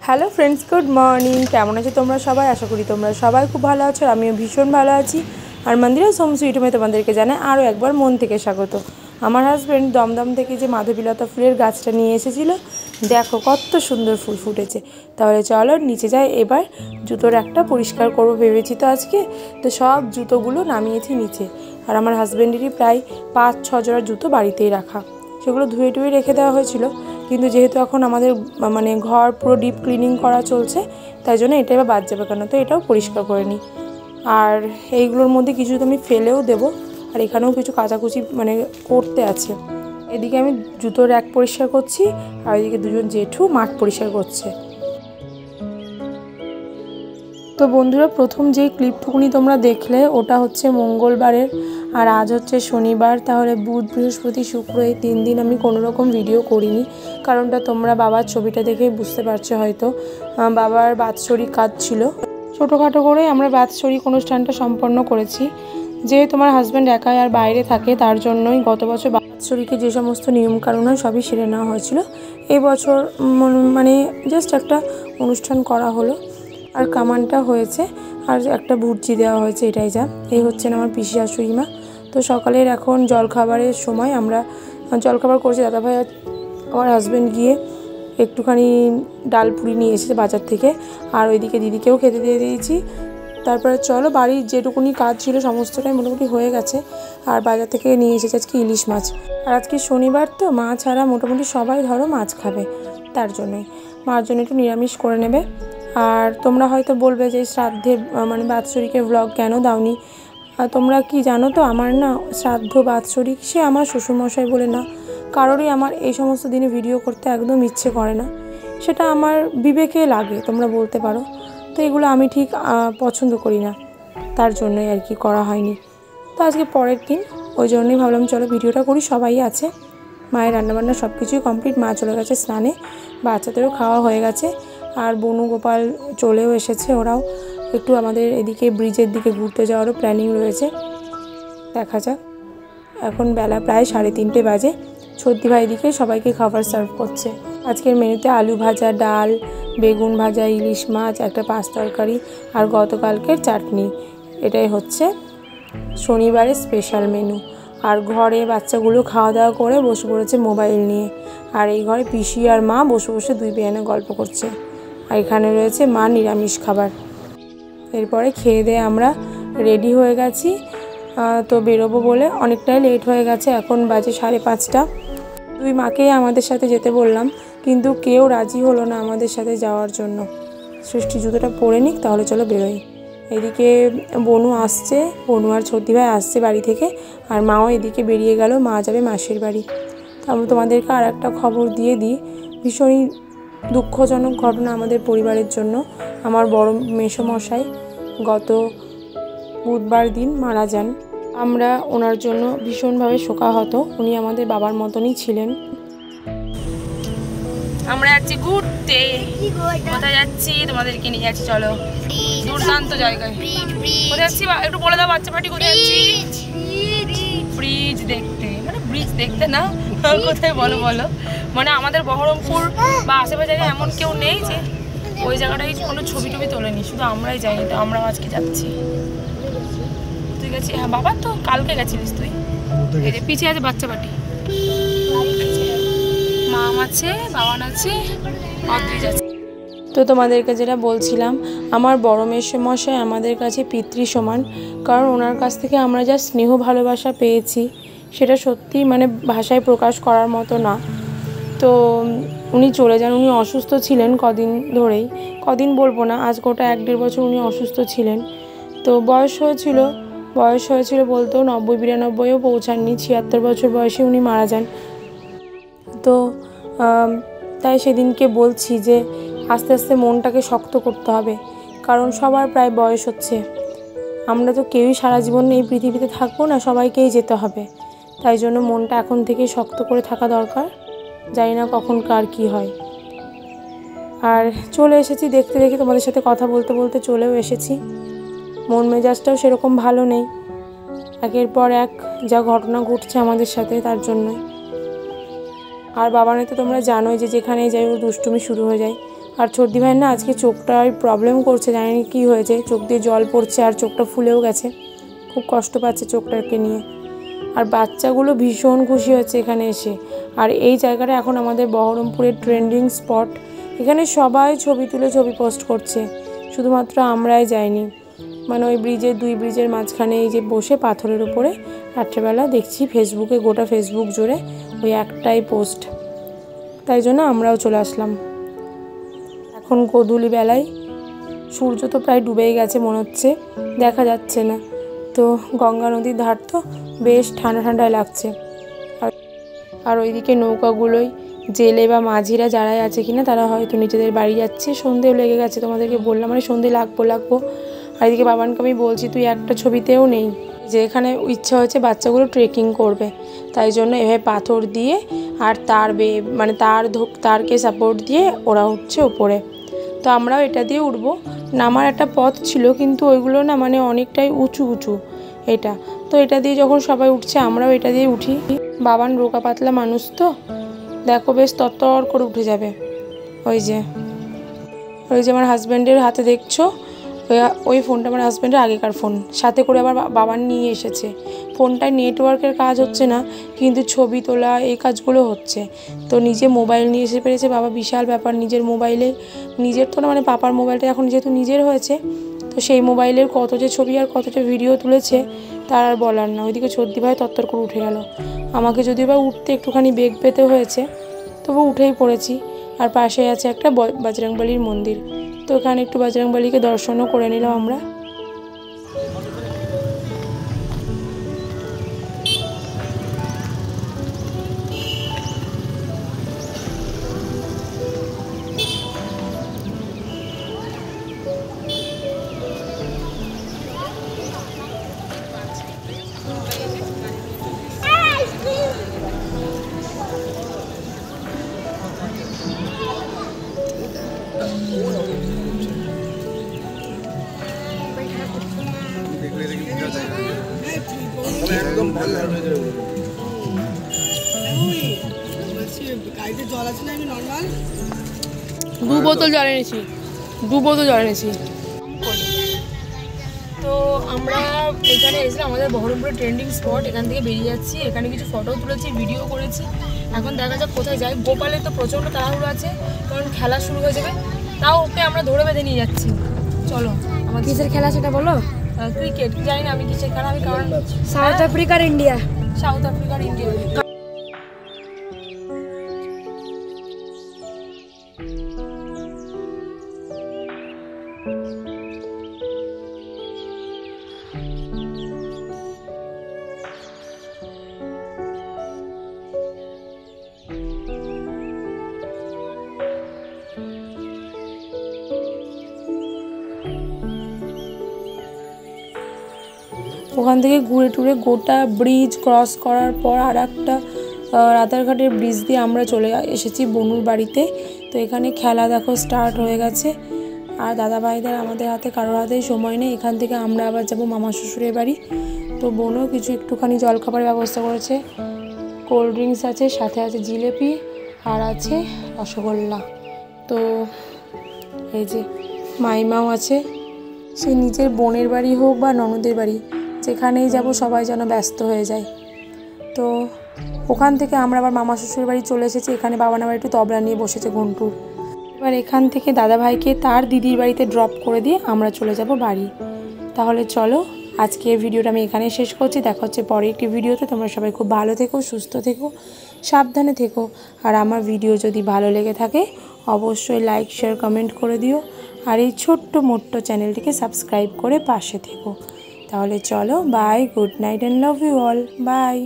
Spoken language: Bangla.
Hello friends, good morning. কেমন আছো তোমরা সবাই? আশা করি তোমরা সবাই খুব ভালো আছো। আমিও ভীষণ ভালো আছি। আর মন্দিরাস হোম সুইট হোমে তোমাদেরকে জানাই আরও একবার মন থেকে স্বাগত। আমার হাজব্যান্ড দমদম থেকে যে মাধবীলতা ফুলের গাছটা নিয়ে এসেছিলো, দেখো কত সুন্দর ফুল ফুটেছে। তাহলে চলো নিচে যাই, এবার জুতোর একটা পরিষ্কার করবো ভেবেছি তো আজকে। তো সব জুতোগুলো নামিয়েছি নিচে। আর আমার হাজব্যান্ডেরই প্রায় 5-6 জোড়া জুতো বাড়িতেই রাখা, সেগুলো ধুয়ে টুয়ে রেখে দেওয়া হয়েছিল। কিন্তু যেহেতু এখন আমাদের ঘর পুরো ডিপ ক্লিনিং করা চলছে, তাই জন্য এটা এবার বাদ যাবে কেন, তো এটাও পরিষ্কার করে নিই। আর এইগুলোর মধ্যে কিছু তো আমি ফেলেও দেবো, আর এখানেও কিছু কাচাকুচি করতে আছে। এদিকে আমি জুতোর র্যাক পরিষ্কার করছি, আর এদিকে দুজন জেঠু মাঠ পরিষ্কার করছে। তো বন্ধুরা, প্রথম যেই ক্লিপটুকুনি তোমরা দেখলে ওটা হচ্ছে মঙ্গলবারের, আর আজ হচ্ছে শনিবার। তাহলে বুধ, বৃহস্পতি, শুক্র এই 3 দিন আমি কোনো রকম ভিডিও করিনি। কারণটা তোমরা বাবার ছবিটা দেখেই বুঝতে পারছো হয়তো। বাবার বাৎসরিক কাজ ছিল, ছোটোখাটো করে আমরা বাৎসরিক অনুষ্ঠানটা সম্পন্ন করেছি। যেহেতু তোমার হাজব্যান্ড একাই আর বাইরে থাকে, তার জন্যই গত বছর বাৎসরিকে যে সমস্ত নিয়মকানুন হয় সবই সেরে নেওয়া হয়েছিল। এই বছর জাস্ট একটা অনুষ্ঠান করা হলো, আর কামানটা হয়েছে, আর একটা ভুর্জি দেওয়া হয়েছে, এটাই যা। এই হচ্ছেন আমার পিসি শাশুড়ি মা। তো সকালের এখন জলখাবারের সময় আমরা জলখাবার করছি। দাদাভাই আমার হাজব্যান্ড গিয়ে একটুখানি ডাল পুরি নিয়ে এসেছে বাজার থেকে, আর ওইদিকে দিদিকেও খেতে দিয়ে দিয়েছি। তারপরে চলো, বাড়ির যেটুকুনি কাজ ছিল সমস্তটাই মোটামুটি হয়ে গেছে। আর বাজার থেকে নিয়ে এসেছে আজকে ইলিশ মাছ। আর আজকে শনিবার, তো মা ছাড়া মোটামুটি সবাই ধরো মাছ খাবে, তার জন্যই মার জন্য একটু নিরামিষ করে নেবে। আর তোমরা হয়তো বলবে যে শ্রাদ্ধে বাৎসরিকের ব্লগ কেন দাওনি। তোমরা কি জানো তো, আমার না শ্রাদ্ধ বাৎসরিক সে আমার শ্বশুরমশাই বলে না, কারোরই আমার এই সমস্ত দিনে ভিডিও করতে একদম ইচ্ছে করে না। সেটা আমার বিবেকে লাগে, তোমরা বলতে পারো। তো এগুলো আমি ঠিক পছন্দ করি না, তার জন্যই আর কি করা হয়নি। তো আজকে পরের দিন, ওই জন্যই ভাবলাম চলো ভিডিওটা করি। সবাই আছে, মায়ের রান্নাবান্না সব কিছুই কমপ্লিট। মা চলে গেছে স্নানে, বাচ্চাদেরও খাওয়া হয়ে গেছে। আর বনু গোপাল চলেও এসেছে, ওরাও একটু আমাদের এদিকে ব্রিজের দিকে ঘুরতে যাওয়ারও প্ল্যানিং রয়েছে, দেখা যাক। এখন বেলা প্রায় 3:30 বাজে। সর্দি ভাই এদিকে সবাইকে খাবার সার্ভ করছে। আজকের মেনুতে আলু ভাজা, ডাল, বেগুন ভাজা, ইলিশ মাছ, একটা পাঁচ তরকারি, আর গতকালকের চাটনি। এটাই হচ্ছে শনিবারের স্পেশাল মেনু। আর ঘরে বাচ্চাগুলো খাওয়া দাওয়া করে বসে পড়েছে মোবাইল নিয়ে। আর এই ঘরে পিসি আর মা বসে বসে দুই বেয়ানে গল্প করছে। আর এখানে রয়েছে মা নিরামিষ খাবার। এরপরে খেয়ে দিয়ে আমরা রেডি হয়ে গেছি, তো বেরোবো বলে। অনেকটাই লেট হয়ে গেছে, এখন বাজে 5:30। দুই মাকেই আমাদের সাথে যেতে বললাম, কিন্তু কেউ রাজি হলো না আমাদের সাথে যাওয়ার জন্য। সৃষ্টি জুতোটা পরে নিক, তাহলে চলো বেরোই। এদিকে বনু আসছে, বনু আর ছোটি ভাই আসছে বাড়ি থেকে, আর মাও এদিকে বেরিয়ে গেল, মা যাবে মাসির বাড়ি। তারপর তোমাদেরকে আর একটা খবর দিয়ে দিই, ভীষণই দুঃখজনক ঘটনা আমাদের পরিবারের জন্য। আমার বড় মেসোমশাই গত বুধবার দিন মারা যান। আমরা ওনার জন্য ভীষণভাবে শোকাহত। উনি আমাদের বাবার মতনই ছিলেন। আমরা যাচ্ছি ঘুরতে। কোথায় যাচ্ছি তোমাদেরকে নিয়ে যাচ্ছি, চলো। দুর্দান্ত জায়গায় কোথায় যাচ্ছি একটু বলে দাও, বাচ্চা পার্টি কোথায় যাচ্ছি? ব্রিজ দেখতে, ব্রিজ দেখতে না, কোথায় বলো বলো। আমাদের বহরমপুর বা আশেপাশে জায়গায় এমন কেউ নেই যে ওই জায়গাটায় কোনো ছবি টবি তোলেনি, শুধু আমরাই যাইনি। তো আমরা আজকে যাচ্ছি। তুই গেছি? হ্যাঁ, বাবা তো কালকে গেছিলিস তুই। এই যে পিছিয়ে আছে বাচ্চা পার্টি, মাম আছে, বাবান আছে, অদ্রিজ আছে। তো তোমাদেরকে যেটা বলছিলাম, আমার বড় মেসোমশাই আমাদের কাছে পিতৃ সমান। কারণ ওনার কাছ থেকে আমরা যা স্নেহ ভালোবাসা পেয়েছি, সেটা সত্যি ভাষায় প্রকাশ করার মতো না। তো উনি চলে যান। উনি অসুস্থ ছিলেন কদিন ধরেই, কদিন বলবো না, আজ গোটা 1-1.5 বছর উনি অসুস্থ ছিলেন। তো বয়স হয়েছিল বলতেও 90-92ও পৌঁছাননি, 76 বছর বয়সে উনি মারা যান। তো তাই সেদিনকে বলছি যে আস্তে আস্তে মনটাকে শক্ত করতে হবে, কারণ সবার প্রায় বয়স হচ্ছে। আমরা তো কেউই সারা জীবন এই পৃথিবীতে থাকবো না, সবাইকেই যেতে হবে। তাই জন্য মনটা এখন থেকেই শক্ত করে থাকা দরকার। জানি না কখন কার কী হয়। আর চলে এসেছি দেখতে দেখে, তোমাদের সাথে কথা বলতে বলতে চলেও এসেছি। মন মেজাজটাও সেরকম ভালো নেই, একের পর এক যা ঘটনা ঘটছে আমাদের সাথে, তার জন্যই। আর বাবানে তো তোমরা জানোই যে যেখানেই যাই ও দুষ্টুমি শুরু হয়ে যায়। আর ছোটদি ভাই না আজকে চোখটায় প্রবলেম করছে, জানি না কী হয়েছে, চোখ দিয়ে জল পড়ছে আর চোখটা ফুলেও গেছে, খুব কষ্ট পাচ্ছে চোখটাকে নিয়ে। আর বাচ্চাগুলো ভীষণ খুশি হচ্ছে এখানে এসে। আর এই জায়গাটা এখন আমাদের বহরমপুরের ট্রেন্ডিং স্পট, এখানে সবাই ছবি তুলে ছবি পোস্ট করছে, শুধুমাত্র আমরাই যাইনি। মানে ওই ব্রিজের, 2 ব্রিজের মাঝখানে এই যে বসে পাথরের উপরে রাত্রেবেলা দেখছি ফেসবুকে, গোটা ফেসবুক জুড়ে ওই একটাই পোস্ট, তাই জন্য আমরাও চলে আসলাম। এখন গোধূলি বেলায় সূর্য তো প্রায় ডুবেই গেছে মনে হচ্ছে, দেখা যাচ্ছে না। তো গঙ্গা নদীর ধার তো বেশ ঠান্ডা ঠান্ডায় লাগছে। আর ওইদিকে নৌকাগুলোই জেলে বা মাঝিরা যারাই আছে কিনা তারা হয়তো নিজেদের বাড়ি যাচ্ছে। সন্ধেও লেগে গেছে, তোমাদেরকে বললাম মানে সন্ধে লাগবো। আর এদিকে বাবানকে আমি বলছি তুই একটা ছবিতেও নেই, যে এখানে ইচ্ছা হয়েছে বাচ্চাগুলো ট্রেকিং করবে, তাই জন্য এভাবে পাথর দিয়ে আর মানে তারকে সাপোর্ট দিয়ে ওরা উঠছে ওপরে। তো আমরাও এটা দিয়ে উঠবো। নামার একটা পথ ছিল কিন্তু ওইগুলো না মানে অনেকটাই উঁচু এটা, তো এটা দিয়ে যখন সবাই উঠছে আমরাও এটা দিয়ে উঠি। বাবান রোগা পাতলা মানুষ তো, দেখো বেশ তরতর করে উঠে যাবে। ওই যে আমার হাজব্যান্ডের হাতে দেখছো, ওই ফোনটা আমার হাজব্যান্ডের আগেকার ফোন, সাথে করে আবার বাবান নিয়ে এসেছে। ফোনটায় নেটওয়ার্কের কাজ হচ্ছে না কিন্তু ছবি তোলা এই কাজগুলো হচ্ছে। তো নিজে মোবাইল নিয়ে এসে পেরেছে বাবা, বিশাল ব্যাপার। নিজের মোবাইলে, নিজের তো না মানে পাপার মোবাইলটা এখন যেহেতু নিজের হয়েছে, তো সেই মোবাইলের কত যে ছবি আর কত যে ভিডিও তুলেছে তার আর বলার না। ওইদিকে ছোটদি ভাই তত্তর করে উঠে গেল, আমাকে যদিও বা উঠতে একটুখানি বেগ পেতে হয়েছে, তবু উঠেই পড়েছি। আর পাশেই আছে একটা বজরংবলীর মন্দির, তো এখানে একটু বজরংবলীকে দর্শনও করে নিলাম আমরা। একদম ভালো হয়ে যাবে। দু বোতল জল এনেছি। তো আমরা এখানে এসে আমাদের বহরমপুরের ট্রেন্ডিং স্পট, এখান থেকে বেরিয়ে যাচ্ছি। এখানে কিছু ফটো তুলেছি, ভিডিও করেছি। এখন দেখা যাক কোথায় যাই। গোপালের তো প্রচণ্ড তাড়াহুড়ো আছে, কারণ খেলা শুরু হয়ে যাবে। তাও ওকে আমরা ধরে বেঁধে নিয়ে যাচ্ছি। চলো, আমার কিসের খেলা সেটা বলো। ক্রিকেট, জানি না আমি কিসের খেলা, আমি কারণ সাউথ আফ্রিকার ইন্ডিয়া। ওখান থেকে ঘুরে টুরে গোটা ব্রিজ ক্রস করার পর আর একটা রাতারঘাটের ব্রিজ দিয়ে আমরা চলে এসেছি বনুর বাড়িতে। তো এখানে খেলা দেখো স্টার্ট হয়ে গেছে। আর দাদা ভাইদের আমাদের হাতে কারোর হাতেই সময় নেই। এখান থেকে আমরা আবার যাব মামা শ্বশুরের বাড়ি। তো বোনও কিছু একটুখানি জলখাবারের ব্যবস্থা করেছে, কোল্ড ড্রিঙ্কস আছে, সাথে আছে জিলেপি আর আছে রসগোল্লা। তো এই যে মাইমাও আছে। সে নিজের বোনের বাড়ি হোক বা ননদের বাড়ি, যেখানেই যাব সবাই যেন ব্যস্ত হয়ে যায়। তো ওখান থেকে আমরা আবার মামা শ্বশুরের বাড়ি চলে এসেছি। এখানে বাবা আবার একটু তবলা নিয়ে বসেছে ঘন্টুর। এবার এখান থেকে দাদাভাইকে তার দিদির বাড়িতে ড্রপ করে দিয়ে আমরা চলে যাব বাড়ি। তাহলে চলো, আজকে ভিডিওটা আমি এখানে শেষ করছি। দেখা হচ্ছে পরে একটি ভিডিওতে। তোমরা সবাই খুব ভালো থেকো, সুস্থ থেকো, সাবধানে থেকো। আর আমার ভিডিও যদি ভালো লেগে থাকে অবশ্যই লাইক, শেয়ার, কমেন্ট করে দিও। আর এই ছোট্ট মোট্ট চ্যানেলটিকে সাবস্ক্রাইব করে পাশে থেকো। তাহলে চলো, bye, good night and love you all, by.